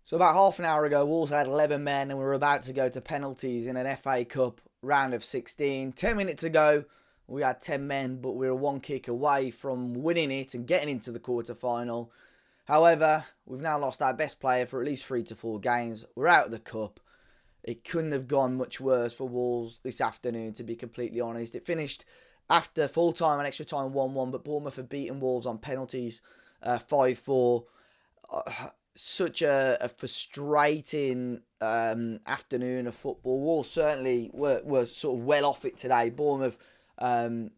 So about half an hour ago, Wolves had 11 men and we were about to go to penalties in an FA Cup round of 16. 10 minutes ago, we had 10 men, but we were one kick away from winning it and getting into the quarter-final. However, we've now lost our best player for at least 3 to 4 games. We're out of the cup. It couldn't have gone much worse for Wolves this afternoon, to be completely honest. It finished after full-time and extra time 1-1, but Bournemouth had beaten Wolves on penalties 5-4. Such a frustrating afternoon of football. Wolves certainly were sort of well off it today. Bournemouth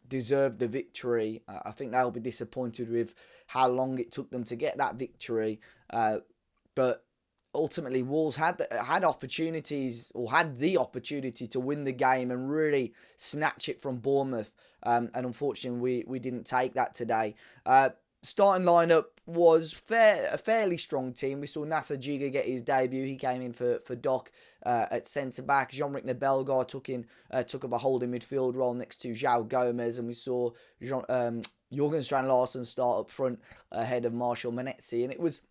deserved the victory. I think they'll be disappointed with how long it took them to get that victory. But ultimately, Wolves had opportunities, or had the opportunity to win the game and really snatch it from Bournemouth. And unfortunately, we didn't take that today. Starting lineup was a fairly strong team. We saw Nasser Giga get his debut. He came in for Doc at centre-back. Jean-Ric Nebelgar took up a holding midfield role next to João Gomez. And we saw Jurgen Strand-Larsen start up front ahead of Marshall Manetzi. And it was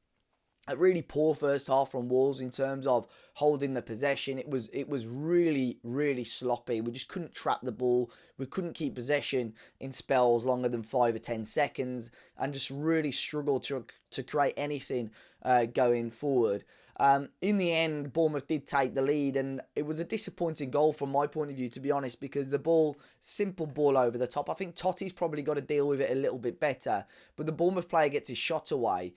a really poor first half from Wolves in terms of holding the possession. It was really, really sloppy. We just couldn't trap the ball. We couldn't keep possession in spells longer than 5 or 10 seconds, and just really struggled to create anything going forward. In the end, Bournemouth did take the lead, and it was a disappointing goal from my point of view, to be honest, because the simple ball over the top. I think Totti's probably got to deal with it a little bit better, but the Bournemouth player gets his shot away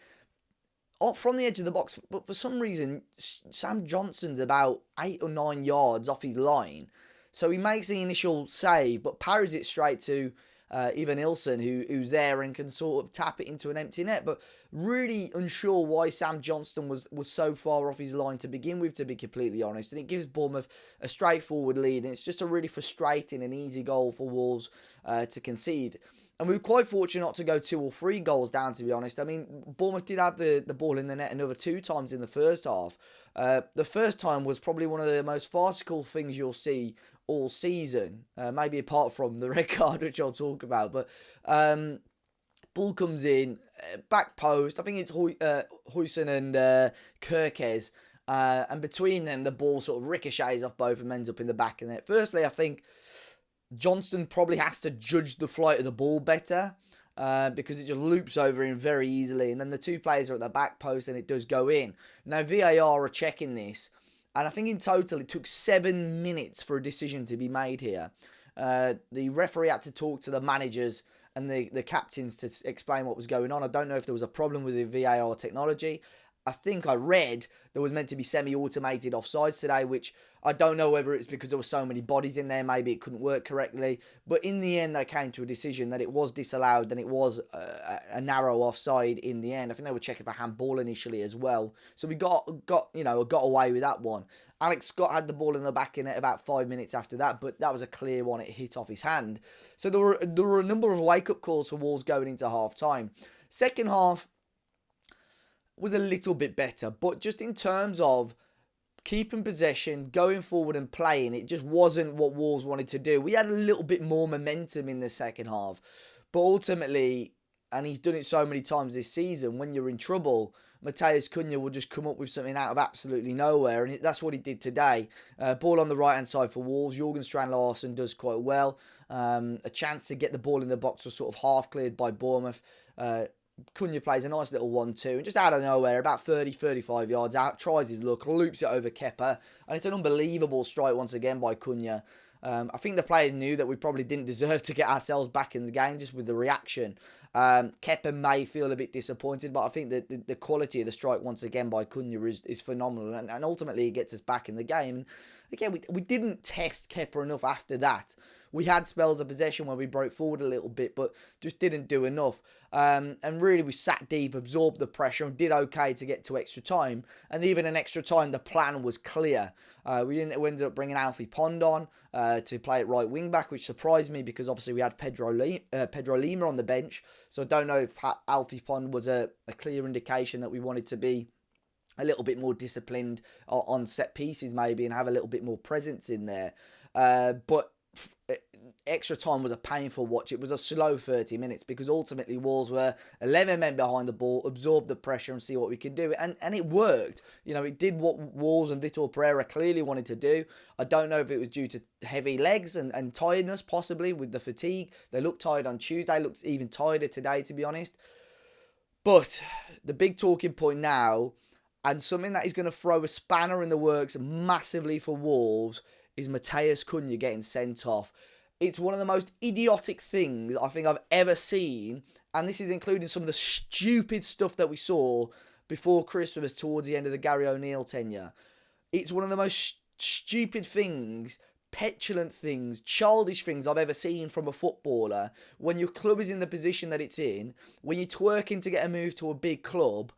from the edge of the box, but for some reason, Sam Johnson's about 8 or 9 yards off his line. So he makes the initial save, but parries it straight to Ivan Ilson, who's there and can sort of tap it into an empty net. But really unsure why Sam Johnston was so far off his line to begin with, to be completely honest. And it gives Bournemouth a straightforward lead. And it's just a really frustrating and easy goal for Wolves to concede. And we were quite fortunate not to go 2 or 3 goals down, to be honest. I mean, Bournemouth did have the ball in the net another 2 times in the first half. The first time was probably one of the most farcical things you'll see all season, maybe apart from the red card, which I'll talk about. But ball comes in, back post. I think it's Huijsen and Kerkez. And between them, the ball sort of ricochets off both and ends up in the back of the net. Firstly, I think Johnston probably has to judge the flight of the ball better because it just loops over him very easily. And then the 2 players are at the back post and it does go in. Now, VAR are checking this. And I think in total it took 7 minutes for a decision to be made here. The referee had to talk to the managers and the captains to explain what was going on. I don't know if there was a problem with the VAR technology. I think I read there was meant to be semi-automated offsides today, which I don't know whether it's because there were so many bodies in there, maybe it couldn't work correctly. But in the end, they came to a decision that it was disallowed and it was a narrow offside in the end. I think they were checking for handball initially as well. So we got away with that one. Alex Scott had the ball in the back in it about 5 minutes after that, but that was a clear one. It hit off his hand. So there were a number of wake-up calls for Wolves going into half-time. Second half was a little bit better, but just in terms of keeping possession, going forward and playing, it just wasn't what Wolves wanted to do. We had a little bit more momentum in the second half, but ultimately, and he's done it so many times this season, when you're in trouble, Matheus Cunha will just come up with something out of absolutely nowhere, and that's what he did today. Ball on the right-hand side for Wolves. Jurgen Strand-Larsen does quite well. A chance to get the ball in the box was sort of half-cleared by Bournemouth. Cunha plays a nice little 1-2 and just out of nowhere, about 30-35 yards out, tries his luck, loops it over Kepa, and it's an unbelievable strike once again by Cunha. I think the players knew that we probably didn't deserve to get ourselves back in the game just with the reaction. Kepa may feel a bit disappointed, but I think that the quality of the strike once again by Cunha is phenomenal, and ultimately it gets us back in the game. And again, we didn't test Kepa enough after that. We had spells of possession where we broke forward a little bit, but just didn't do enough. And really, we sat deep, absorbed the pressure, and did okay to get to extra time. And even in extra time, the plan was clear. We ended up bringing Alfie Pond on to play at right wing back, which surprised me because obviously we had Pedro Lima on the bench. So I don't know if Alfie Pond was a clear indication that we wanted to be a little bit more disciplined on set pieces maybe and have a little bit more presence in there. But extra time was a painful watch. It was a slow 30 minutes because ultimately Wolves were 11 men behind the ball, absorbed the pressure and see what we could do. And it worked. You know, it did what Wolves and Vitor Pereira clearly wanted to do. I don't know if it was due to heavy legs and tiredness, possibly with the fatigue. They looked tired on Tuesday, looked even tireder today, to be honest. But the big talking point now, and something that is going to throw a spanner in the works massively for Wolves, is Matheus Cunha getting sent off. It's one of the most idiotic things I think I've ever seen. And this is including some of the stupid stuff that we saw before Christmas towards the end of the Gary O'Neill tenure. It's one of the most stupid things, petulant things, childish things I've ever seen from a footballer. When your club is in the position that it's in, when you're twerking to get a move to a big club,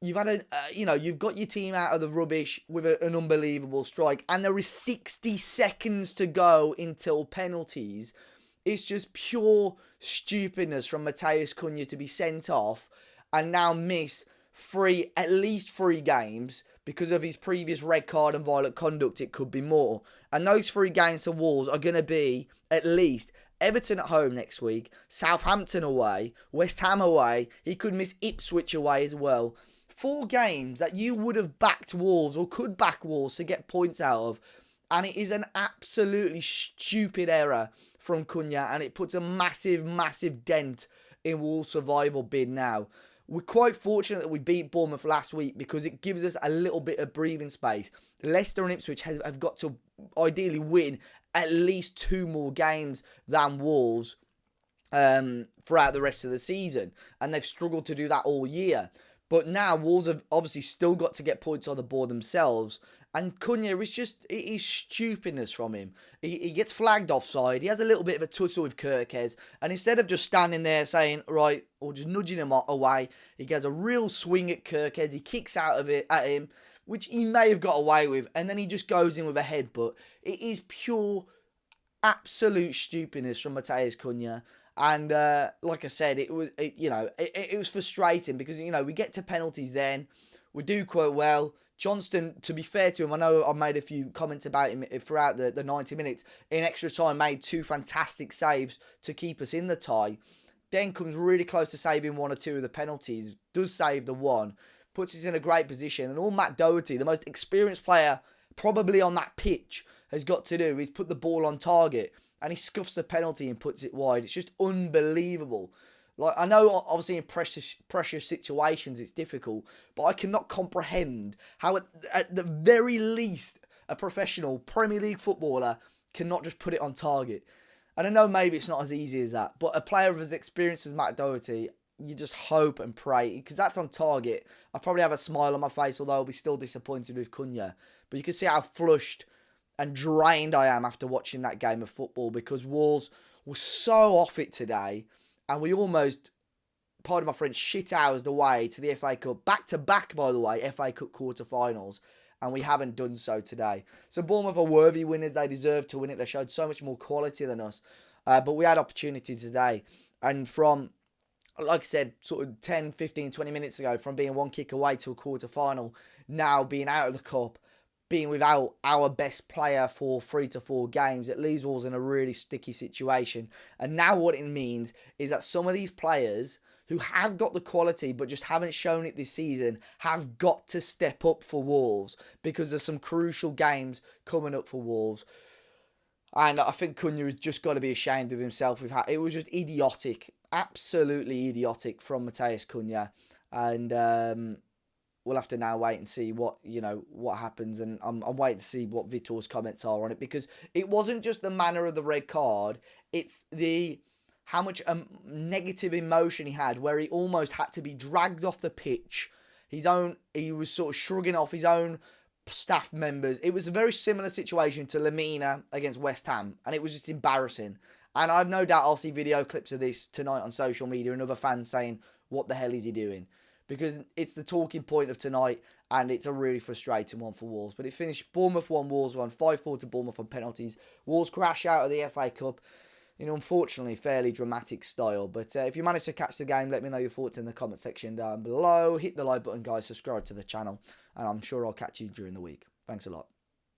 you've had you've got your team out of the rubbish with an unbelievable strike, and there is 60 seconds to go until penalties. It's just pure stupidness from Matheus Cunha to be sent off and now miss at least three games because of his previous red card and violent conduct. It could be more, and those 3 games to Wolves are going to be at least Everton at home next week, Southampton away, West Ham away. He could miss Ipswich away as well. 4 games that you would have backed Wolves or could back Wolves to get points out of. And it is an absolutely stupid error from Cunha. And it puts a massive, massive dent in Wolves' survival bid now. We're quite fortunate that we beat Bournemouth last week because it gives us a little bit of breathing space. Leicester and Ipswich have got to ideally win at least 2 more games than Wolves throughout the rest of the season. And they've struggled to do that all year. But now Wolves have obviously still got to get points on the board themselves. And Cunha it is stupidness from him. He gets flagged offside. He has a little bit of a tussle with Kirkes. And instead of just standing there saying, right, or just nudging him away, he gets a real swing at Kirkes. He kicks out of it at him, which he may have got away with. And then he just goes in with a headbutt. It is pure, absolute stupidness from Matheus Cunha. And like I said, it was frustrating because, we get to penalties then. We do quite well. Johnston, to be fair to him, I know I made a few comments about him throughout the 90 minutes. In extra time, made 2 fantastic saves to keep us in the tie. Then comes really close to saving 1 or 2 of the penalties. Does save the 1. Puts us in a great position. And all Matt Doherty, the most experienced player probably on that pitch, has got to do is put the ball on target. And he scuffs the penalty and puts it wide. It's just unbelievable. Like, I know, obviously, in pressure situations, it's difficult. But I cannot comprehend how, at the very least, a professional Premier League footballer cannot just put it on target. And I know maybe it's not as easy as that. But a player of as experienced as Matt Doherty, you just hope and pray. Because that's on target. I probably have a smile on my face, although I'll be still disappointed with Cunha. But you can see how flushed and drained I am after watching that game of football, because Wolves were so off it today, and we almost, pardon my French, shit ours the way to the FA Cup, back-to-back, by the way, FA Cup quarter-finals, and we haven't done so today. So Bournemouth are worthy winners. They deserve to win it. They showed so much more quality than us, but we had opportunities today, and from, like I said, sort of 10, 15, 20 minutes ago, from being 1 kick away to a quarter-final, now being out of the Cup, being without our best player for 3 to 4 games, it leaves Wolves in a really sticky situation. And now what it means is that some of these players who have got the quality but just haven't shown it this season have got to step up for Wolves, because there's some crucial games coming up for Wolves. And I think Cunha has just got to be ashamed of himself. It was just idiotic, absolutely idiotic from Matheus Cunha. And we'll have to now wait and see what happens, and I'm waiting to see what Vitor's comments are on it, because it wasn't just the manner of the red card, it's how much negative emotion he had, where he almost had to be dragged off the pitch. He was sort of shrugging off his own staff members. It was a very similar situation to Lamina against West Ham, and it was just embarrassing. And I've no doubt I'll see video clips of this tonight on social media and other fans saying, what the hell is he doing? Because it's the talking point of tonight, and it's a really frustrating one for Wolves. But it finished Bournemouth 1, Wolves 1, 5-4 to Bournemouth on penalties. Wolves crash out of the FA Cup in, unfortunately, fairly dramatic style. But if you managed to catch the game, let me know your thoughts in the comment section down below. Hit the like button, guys. Subscribe to the channel, and I'm sure I'll catch you during the week. Thanks a lot.